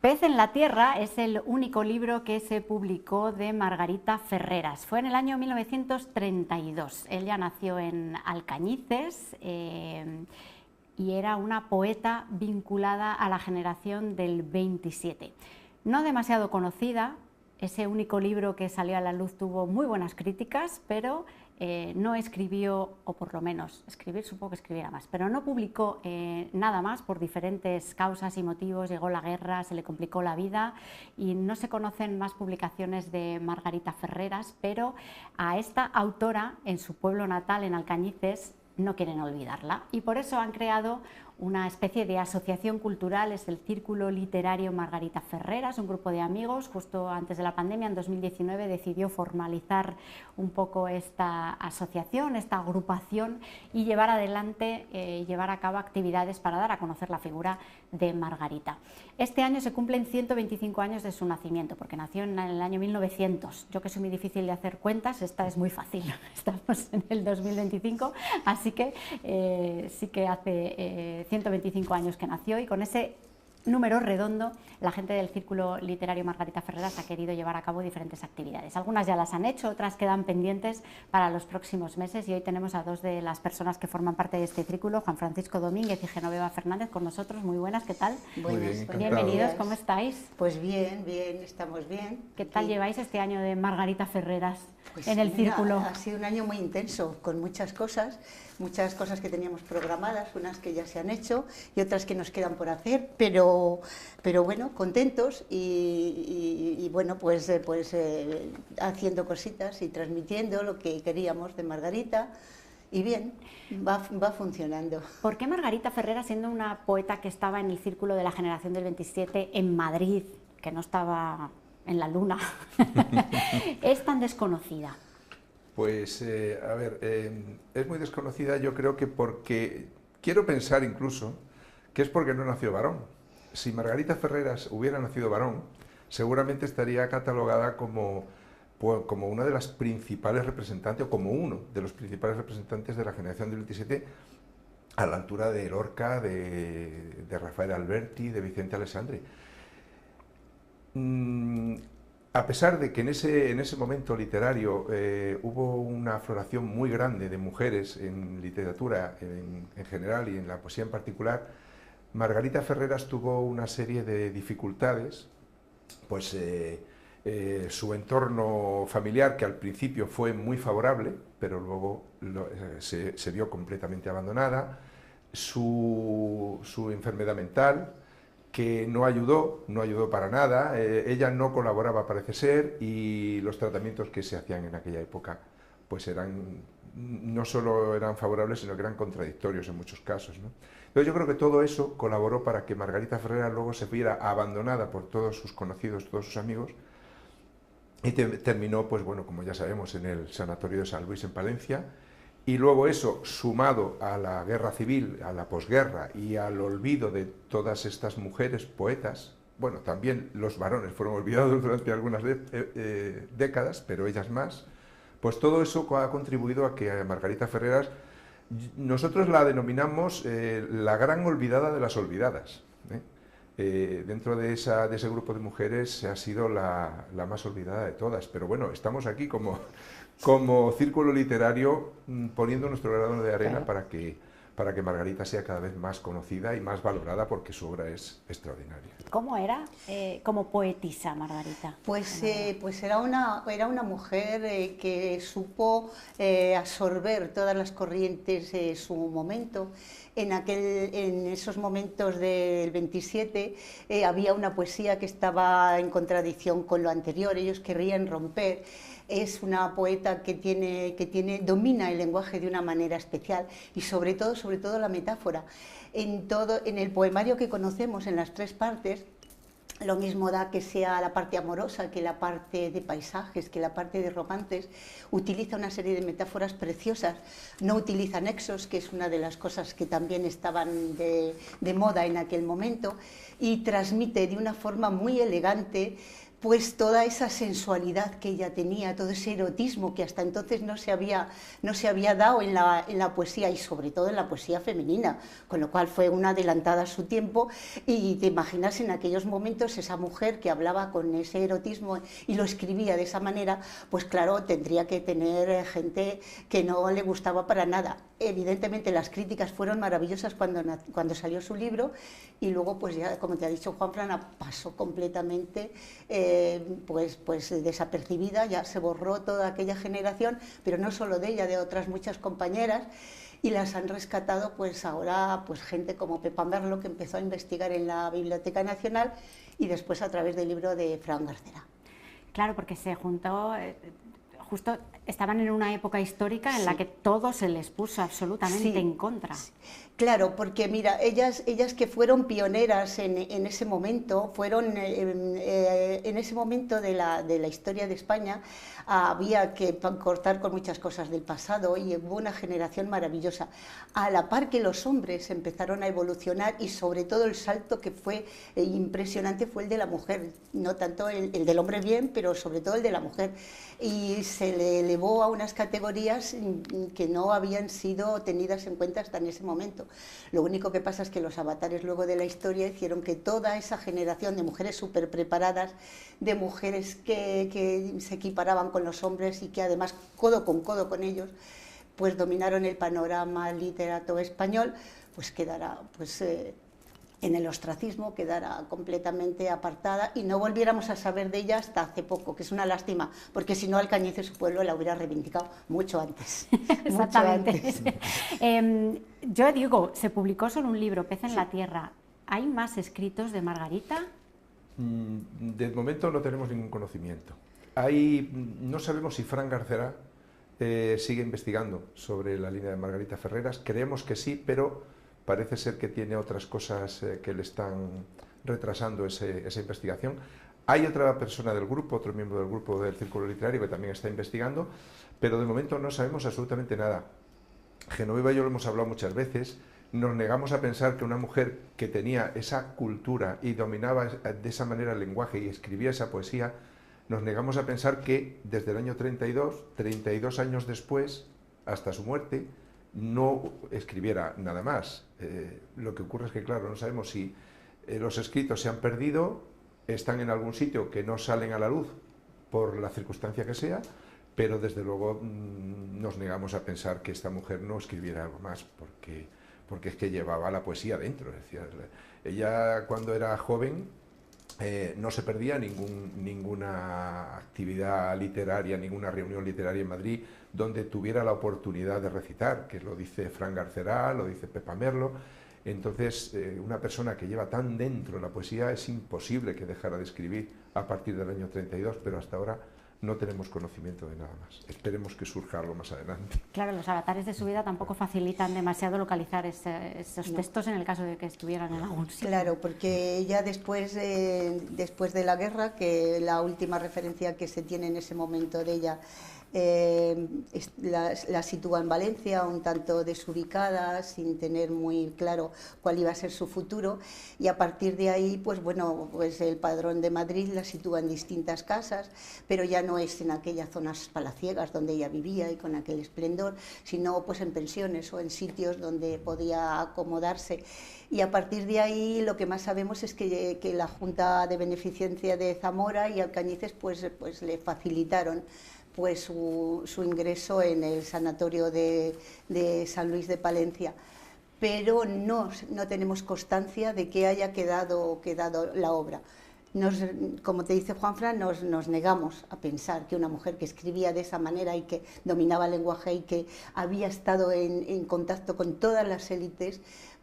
Pez en la Tierra es el único libro que se publicó de Margarita Ferreras. Fue en el año 1932. Ella nació en Alcañices y era una poeta vinculada a la generación del 27. No demasiado conocida, ese único libro que salió a la luz tuvo muy buenas críticas, pero no escribió, o por lo menos escribir, supongo que escribiera más, pero no publicó nada más por diferentes causas y motivos. Llegó la guerra, se le complicó la vida y no se conocen más publicaciones de Margarita Ferreras, pero a esta autora en su pueblo natal, en Alcañices, no quieren olvidarla y por eso han creado una especie de asociación cultural. Es el Círculo Literario Margarita Ferreras, un grupo de amigos. Justo antes de la pandemia, en 2019, decidió formalizar un poco esta asociación, esta agrupación y llevar adelante, llevar a cabo actividades para dar a conocer la figura de Margarita. Este año se cumplen 125 años de su nacimiento, porque nació en el año 1900. Yo, que soy muy difícil de hacer cuentas, esta es muy fácil. Estamos en el 2025, así que sí que hace 125 años que nació, y con ese número redondo la gente del Círculo Literario Margarita Ferreras ha querido llevar a cabo diferentes actividades. Algunas ya las han hecho, otras quedan pendientes para los próximos meses, y hoy tenemos a dos de las personas que forman parte de este círculo, Juan Francisco Domínguez y Genoveva Fernández, con nosotros. Muy buenas, ¿qué tal? Muy bien, bienvenidos, ¿cómo estáis? Pues bien, estamos bien. ¿Qué tal lleváis este año de Margarita Ferreras pues en el círculo? Ha sido un año muy intenso, con muchas cosas que teníamos programadas, unas que ya se han hecho y otras que nos quedan por hacer, pero bueno, contentos y bueno, pues haciendo cositas y transmitiendo lo que queríamos de Margarita, y bien, va funcionando. ¿Por qué Margarita Ferreras, siendo una poeta que estaba en el círculo de la generación del 27 en Madrid, que no estaba en la luna, es tan desconocida? Pues, a ver, es muy desconocida, yo creo que porque, quiero pensar incluso, que es porque no nació varón. Si Margarita Ferreras hubiera nacido varón, seguramente estaría catalogada como una de las principales representantes, o como uno de los principales representantes de la generación del 27, a la altura de Lorca, de Rafael Alberti, de Vicente Alessandri. A pesar de que en ese momento literario hubo una floración muy grande de mujeres en literatura en general y en la poesía en particular, Margarita Ferreras tuvo una serie de dificultades. Pues su entorno familiar, que al principio fue muy favorable, pero luego se vio completamente abandonada, su enfermedad mental, que no ayudó para nada. Ella no colaboraba, parece ser, y los tratamientos que se hacían en aquella época pues no solo eran favorables, sino que eran contradictorios en muchos casos, ¿no? Entonces yo creo que todo eso colaboró para que Margarita Ferreras luego se viera abandonada por todos sus conocidos, todos sus amigos, y terminó, pues bueno, como ya sabemos, en el Sanatorio de San Luis en Palencia. Y luego eso, sumado a la guerra civil, a la posguerra y al olvido de todas estas mujeres poetas, bueno, también los varones fueron olvidados durante algunas décadas, pero ellas más, pues todo eso ha contribuido a que a Margarita Ferreras, nosotros la denominamos la gran olvidada de las olvidadas. Dentro de ese grupo de mujeres ha sido la más olvidada de todas, pero bueno, estamos aquí como círculo literario poniendo nuestro grano de arena, claro, para que Margarita sea cada vez más conocida y más valorada, porque su obra es extraordinaria. ¿Cómo era como poetisa Margarita? Pues era una mujer que supo absorber todas las corrientes de su momento. En esos momentos del 27 había una poesía que estaba en contradicción con lo anterior. Ellos querrían romper. Es una poeta que domina el lenguaje de una manera especial, y sobre todo la metáfora. En el poemario que conocemos, en las tres partes, lo mismo da que sea la parte amorosa, que la parte de paisajes, que la parte de romances. Utiliza una serie de metáforas preciosas, no utiliza nexos, que es una de las cosas que también estaban de moda en aquel momento, y transmite de una forma muy elegante pues toda esa sensualidad que ella tenía, todo ese erotismo que hasta entonces no se había dado en la poesía, y sobre todo en la poesía femenina, con lo cual fue una adelantada a su tiempo. Y te imaginas en aquellos momentos esa mujer que hablaba con ese erotismo y lo escribía de esa manera, pues claro, tendría que tener gente que no le gustaba para nada. Evidentemente las críticas fueron maravillosas cuando salió su libro, y luego pues ya, como te ha dicho Juanfran, pasó completamente pues desapercibida, ya se borró toda aquella generación, pero no solo de ella, de otras muchas compañeras, y las han rescatado pues ahora pues gente como Pepa Merlo, que empezó a investigar en la Biblioteca Nacional, y después a través del libro de Fran Garcera. Claro, porque se juntó, justo estaban en una época histórica en la que todo se les puso absolutamente en contra. Claro, porque mira, ellas que fueron pioneras en ese momento, fueron en ese momento de la historia de España, había que cortar con muchas cosas del pasado, y hubo una generación maravillosa. A la par que los hombres empezaron a evolucionar, y sobre todo el salto que fue impresionante fue el de la mujer, no tanto el del hombre bien, pero sobre todo el de la mujer. Y se le elevó a unas categorías que no habían sido tenidas en cuenta hasta en ese momento. Lo único que pasa es que los avatares luego de la historia hicieron que toda esa generación de mujeres súper preparadas, de mujeres que se equiparaban con los hombres y que además codo con ellos, pues dominaron el panorama literario español, pues quedara en el ostracismo, quedara completamente apartada, y no volviéramos a saber de ella hasta hace poco, que es una lástima, porque si no, Alcañices, su pueblo, la hubiera reivindicado mucho antes. Exactamente. Mucho antes. Yo digo, se publicó solo un libro, Pez en la Tierra. ¿Hay más escritos de Margarita? De momento no tenemos ningún conocimiento. No sabemos si Fran Garcera sigue investigando sobre la línea de Margarita Ferreras. Creemos que sí, pero parece ser que tiene otras cosas que le están retrasando esa investigación. Hay otra persona del grupo, otro miembro del grupo del Círculo Literario, que también está investigando, pero de momento no sabemos absolutamente nada. Genoveva y yo lo hemos hablado muchas veces. Nos negamos a pensar que una mujer que tenía esa cultura y dominaba de esa manera el lenguaje y escribía esa poesía, nos negamos a pensar que desde el año 32 años después, hasta su muerte, no escribiera nada más. Lo que ocurre es que, claro, no sabemos si los escritos se han perdido, están en algún sitio que no salen a la luz por la circunstancia que sea, pero desde luego nos negamos a pensar que esta mujer no escribiera algo más, porque es que llevaba la poesía dentro. Es decir, ella cuando era joven no se perdía ninguna actividad literaria, ninguna reunión literaria en Madrid donde tuviera la oportunidad de recitar, que lo dice Fran Garcera, lo dice Pepa Merlo. Entonces, una persona que lleva tan dentro la poesía, es imposible que dejara de escribir a partir del año 32, pero hasta ahora no tenemos conocimiento de nada más. Esperemos que surja algo más adelante. Claro, los avatares de su vida tampoco facilitan demasiado localizar esos textos en el caso de que estuvieran en algún sitio. Claro, porque ella después de la guerra, que la última referencia que se tiene en ese momento de ella la sitúa en Valencia, un tanto desubicada, sin tener muy claro cuál iba a ser su futuro, y a partir de ahí, pues bueno, pues el Padrón de Madrid la sitúa en distintas casas, pero ya no es en aquellas zonas palaciegas donde ella vivía y con aquel esplendor, sino pues en pensiones o en sitios donde podía acomodarse. Y a partir de ahí lo que más sabemos es que la Junta de Beneficencia de Zamora y Alcañices pues le facilitaron pues su ingreso en el sanatorio de San Luis de Palencia, pero no tenemos constancia de que haya quedado la obra. Como te dice Juanfran, nos negamos a pensar que una mujer que escribía de esa manera y que dominaba el lenguaje y que había estado en contacto con todas las élites,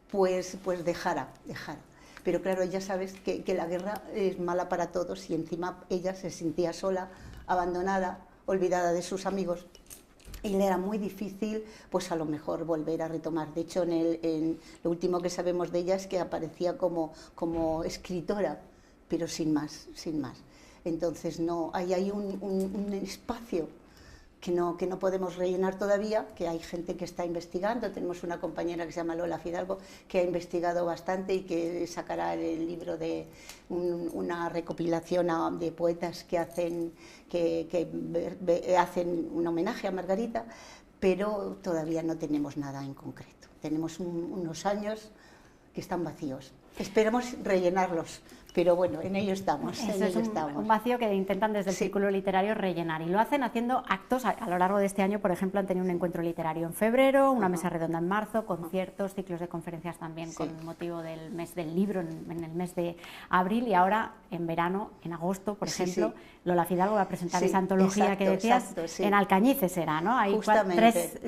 pues dejara. Pero claro, ya sabes que la guerra es mala para todos, y encima ella se sentía sola, abandonada, olvidada de sus amigos, y le era muy difícil pues a lo mejor volver a retomar. De hecho, en lo último que sabemos de ella es que aparecía como escritora, pero sin más. Entonces no, hay un espacio que no podemos rellenar todavía, que hay gente que está investigando. Tenemos una compañera que se llama Lola Fidalgo, que ha investigado bastante y que sacará el libro de una recopilación de poetas que hacen un homenaje a Margarita, pero todavía no tenemos nada en concreto. Tenemos unos años que están vacíos. Esperamos rellenarlos, pero bueno, en ello estamos. Eso es un vacío que intentan desde el Círculo Literario rellenar, y lo hacen haciendo actos a lo largo de este año. Por ejemplo, han tenido un encuentro literario en febrero, una mesa redonda en marzo, conciertos, ciclos de conferencias también con motivo del mes del libro en el mes de abril, y ahora en verano, en agosto, por ejemplo, Lola Fidalgo va a presentar esa antología que decías en Alcañices, era, ¿no? Hay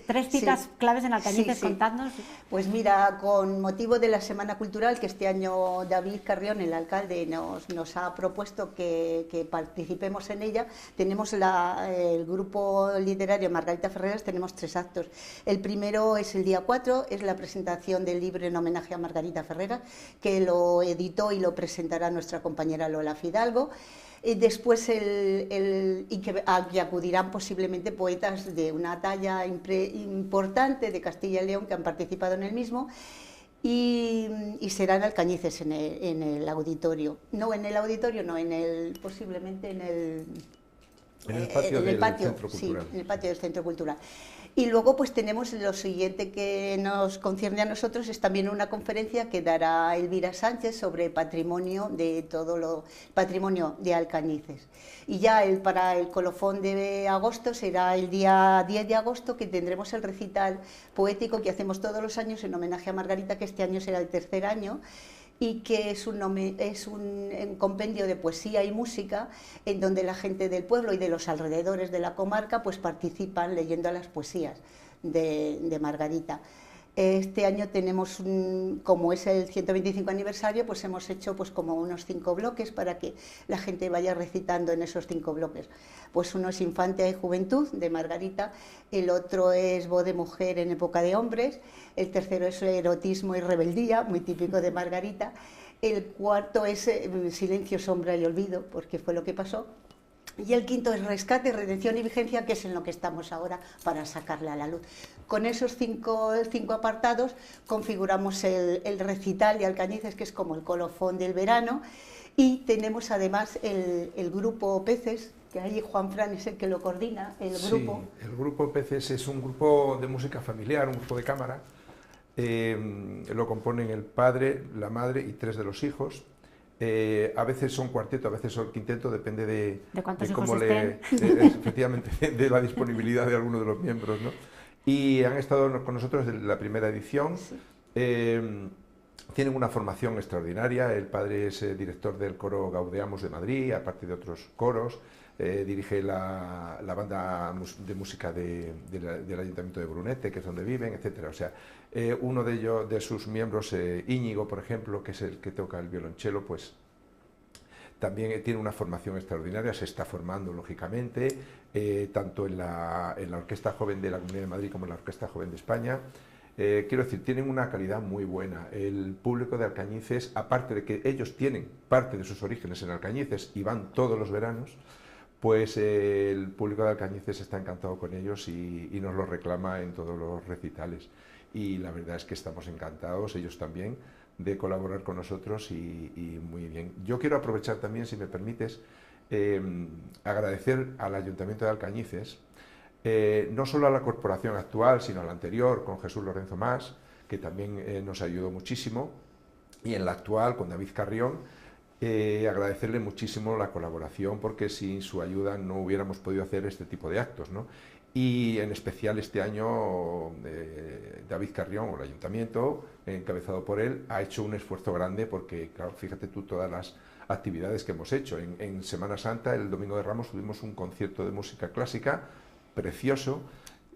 tres citas claves en Alcañices, contadnos. Pues mira, con motivo de la Semana Cultural, que este año David Carrión, el alcalde, nos ha propuesto que participemos en ella, tenemos el grupo literario Margarita Ferreras, tenemos 3 actos. El primero es el día 4, es la presentación del libro en homenaje a Margarita Ferreras, que lo editó y lo presentará nuestra compañera Lola Fidalgo. Después que acudirán posiblemente poetas de una talla importante de Castilla y León que han participado en el mismo, y serán Alcañices en el auditorio. No, en el auditorio no, posiblemente en el patio del Centro Cultural. Sí, en el patio del Centro Cultural. Y luego pues tenemos lo siguiente que nos concierne a nosotros, es también una conferencia que dará Elvira Sánchez sobre patrimonio patrimonio de Alcañices. Y ya para el colofón de agosto será el día 10 de agosto, que tendremos el recital poético que hacemos todos los años en homenaje a Margarita, que este año será el 3er año, y que es un compendio de poesía y música en donde la gente del pueblo y de los alrededores de la comarca pues participan leyendo las poesías de Margarita. Este año tenemos, como es el 125 aniversario, pues hemos hecho pues como unos 5 bloques para que la gente vaya recitando en esos 5 bloques. Pues uno es Infancia y Juventud, de Margarita, el otro es Voz de Mujer en época de hombres, el tercero es Erotismo y Rebeldía, muy típico de Margarita, el cuarto es Silencio, Sombra y Olvido, porque fue lo que pasó, y el quinto es Rescate, Redención y Vigencia, que es en lo que estamos ahora para sacarla a la luz. Con esos 5 apartados configuramos el recital de Alcañices, que es como el colofón del verano, y tenemos además el grupo Peces, que ahí Juan Fran es el que lo coordina, el grupo. Sí, el grupo Peces es un grupo de música familiar, un grupo de cámara. Lo componen el padre, la madre y 3 de los hijos. A veces son cuarteto, a veces son quinteto, depende de cómo efectivamente, de la disponibilidad de alguno de los miembros, ¿no? Y han estado con nosotros desde la primera edición. Sí. Tienen una formación extraordinaria. El padre es director del coro Gaudeamos de Madrid, aparte de otros coros. Dirige la banda de música del Ayuntamiento de Brunete, que es donde viven, etcétera. O sea, uno de sus miembros, Íñigo, por ejemplo, que es el que toca el violonchelo, pues también tiene una formación extraordinaria, se está formando, lógicamente, tanto en la Orquesta Joven de la Comunidad de Madrid como en la Orquesta Joven de España. Quiero decir, tienen una calidad muy buena. El público de Alcañices, aparte de que ellos tienen parte de sus orígenes en Alcañices y van todos los veranos, pues el público de Alcañices está encantado con ellos y nos lo reclama en todos los recitales. Y la verdad es que estamos encantados, ellos también, de colaborar con nosotros y muy bien. Yo quiero aprovechar también, si me permites, agradecer al Ayuntamiento de Alcañices, no solo a la corporación actual, sino a la anterior, con Jesús Lorenzo Mas, que también nos ayudó muchísimo, y en la actual, con David Carrión. Agradecerle muchísimo la colaboración, porque sin su ayuda no hubiéramos podido hacer este tipo de actos, ¿no? Y en especial este año David Carrión, o el Ayuntamiento, encabezado por él, ha hecho un esfuerzo grande, porque, claro, fíjate tú todas las actividades que hemos hecho. En Semana Santa, el Domingo de Ramos, tuvimos un concierto de música clásica precioso,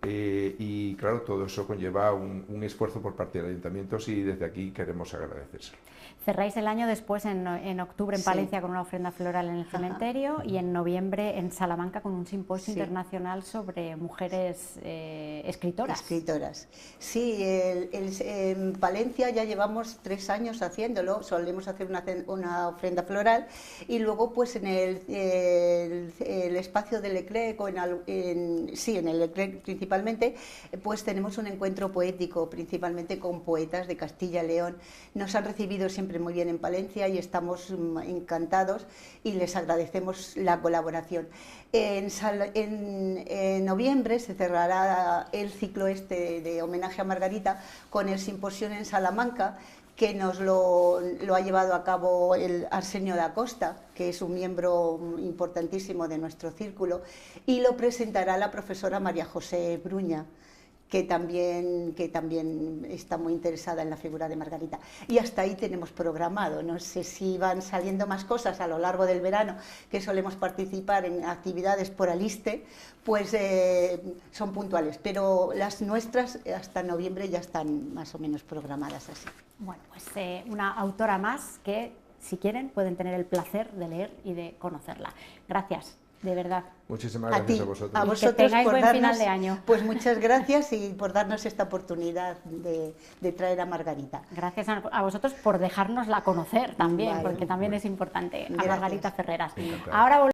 Y claro, todo eso conlleva un esfuerzo por parte del ayuntamiento y desde aquí queremos agradecérselo. Cerráis el año después en octubre en Sí. Palencia con una ofrenda floral en el cementerio y en noviembre en Salamanca con un simposio Sí. internacional sobre mujeres escritoras. Escritoras. Sí, en Palencia ya llevamos 3 años haciéndolo, solemos hacer una ofrenda floral y luego pues en el espacio del Leclerc, en el Leclerc principalmente, pues tenemos un encuentro poético, principalmente con poetas de Castilla y León. Nos han recibido siempre muy bien en Palencia y estamos encantados y les agradecemos la colaboración. En noviembre se cerrará el ciclo este de homenaje a Margarita con el simposio en Salamanca, que nos lo ha llevado a cabo el Arsenio da Costa, que es un miembro importantísimo de nuestro círculo, y lo presentará la profesora María José Bruña, que también está muy interesada en la figura de Margarita. Y hasta ahí tenemos programado. No sé si van saliendo más cosas a lo largo del verano, que solemos participar en actividades por Aliste, pues son puntuales, pero las nuestras hasta noviembre ya están más o menos programadas así. Bueno, pues una autora más que, si quieren, pueden tener el placer de leer y de conocerla. Gracias, de verdad. Muchísimas gracias a vosotros. A vosotros que tengáis por buen darnos, final de año. Pues muchas gracias y por darnos esta oportunidad de traer a Margarita. Gracias a vosotros por dejárnosla conocer también, Vale. porque también es importante, a Gracias. Margarita Ferreras. Encantado. Ahora